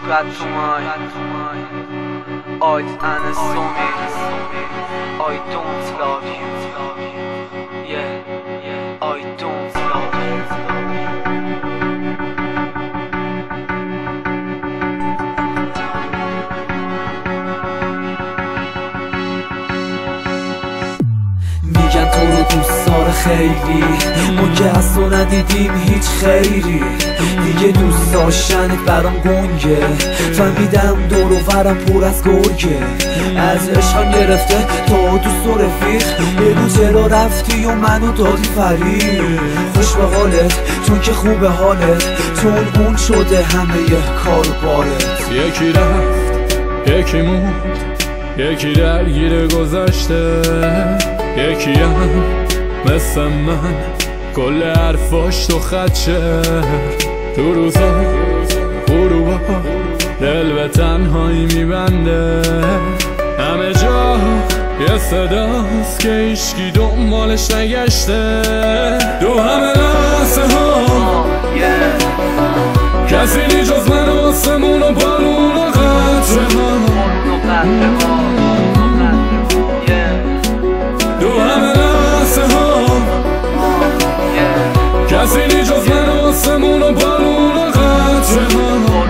got to mine. I'd unassuming. I don't love you. Yeah, I don't love you. میگن تو رو دوست داره خیلی، ما که از تو ندیدیم هیچ خیری. دیگه دوست داشتنت برام گنگه، فهمیدم دور و برم پر از گرگه. از عشقم گرفته تا دوست و رفیق، بگو چرا رفتی و منو دادی فریب. خوش به حالت چون که خوبه حالت، چون اون شده همه کار بارت. یکی رفت یکی موند، یکی درگیر گذشته، یکی هم مثل من کل حرفاش تو خدشه. تو روزا غروبا دل به تنهایی میبنده، همه جا یه صداست که هیچکی دنبالش نگشته. دو همه لحظه ها کسی نی جز من و آسمون و بارون و قطره ها. دو همه لحظه ها کسی نی جز من و آسمون و بارون و قطره ها.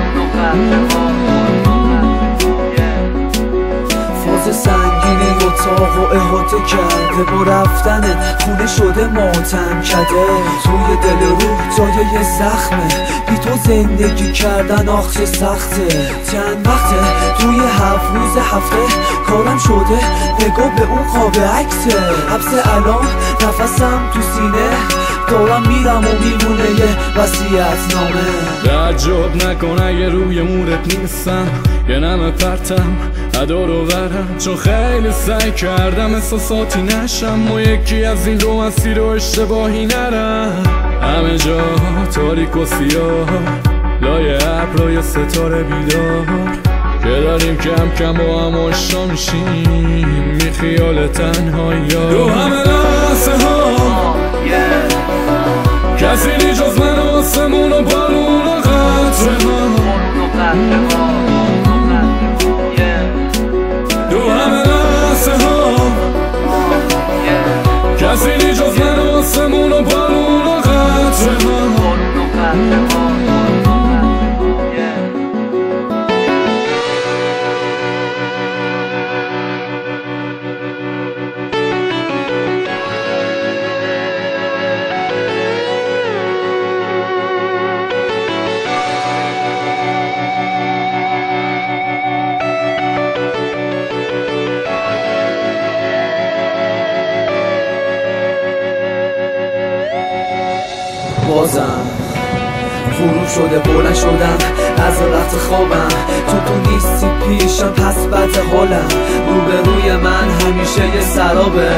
فاز سنگینی اتاق و احاطه کرده، با رفتنت خونه شده ماتم کده. توی دل روح جای یه زخمه، بی تو زندگی کردن آخ چه سخته. چند وقته توی 7 روز هفته کارم شده نگاه به اون خواب عکسه. حبس الان نفسم تو سینه، دارم میرم و میمونه یه وصیت نامه. تعجب نکن اگه روی مورت نیستم، یه نمه پرتم ادار و برم، چون خیلی سعی کردم احساساتی نشم و یکی از این دو مسیر و اشتباهی نرم. همه جا تاریک و سیاه، لای ابرای ستاره بیدار، که داریم کم کم با هم آشنا میشیم می خیال تنهایی. دو همه لحظه ها کسی نی جز من و آسمون و بارون و قطره ها. دو همه لحظه ها کسی نی جز من و آسمون و بارون و قطره ها. بازم غروب شده بلند شدم از رخت خوابم، تو نیستی پیشم پس بد حالم. روبروی من همیشه یه سرابه،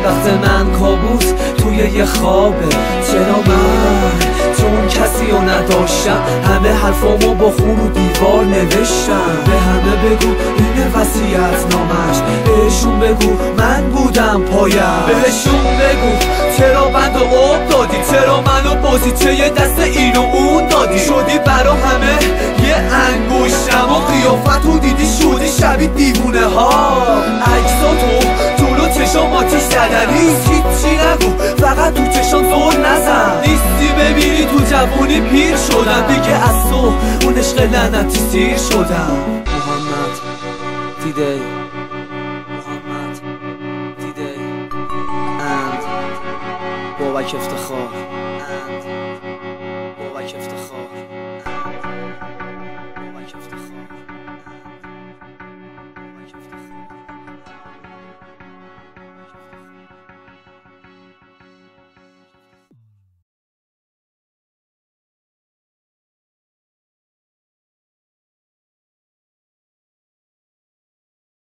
وقت من کابوس توی یه خوابه. چرا من چون کسی رو نداشتم، همه حرفامو با خون رو دیوار نوشتم. به همه بگو این وصیت نامش، بهشون بگو من بودم پایم. بهشون بگو چرا بند و آب دادی، چرا منو بازیچه دست این و اون دادی. شدی برا همه یه انگشتم و قیافتو دیدی شدی شبیه دیوونه ها. عکساتو جلو چشام آتیش زدنی، هیچی نگو فقط تو چشام زور نزن. نیستی ببینی تو جوونی پیر شدم، دیگه از تو اون عشق لعنتی سیر شدم. محمد دیده، محمد دیده اند بابک افتخار.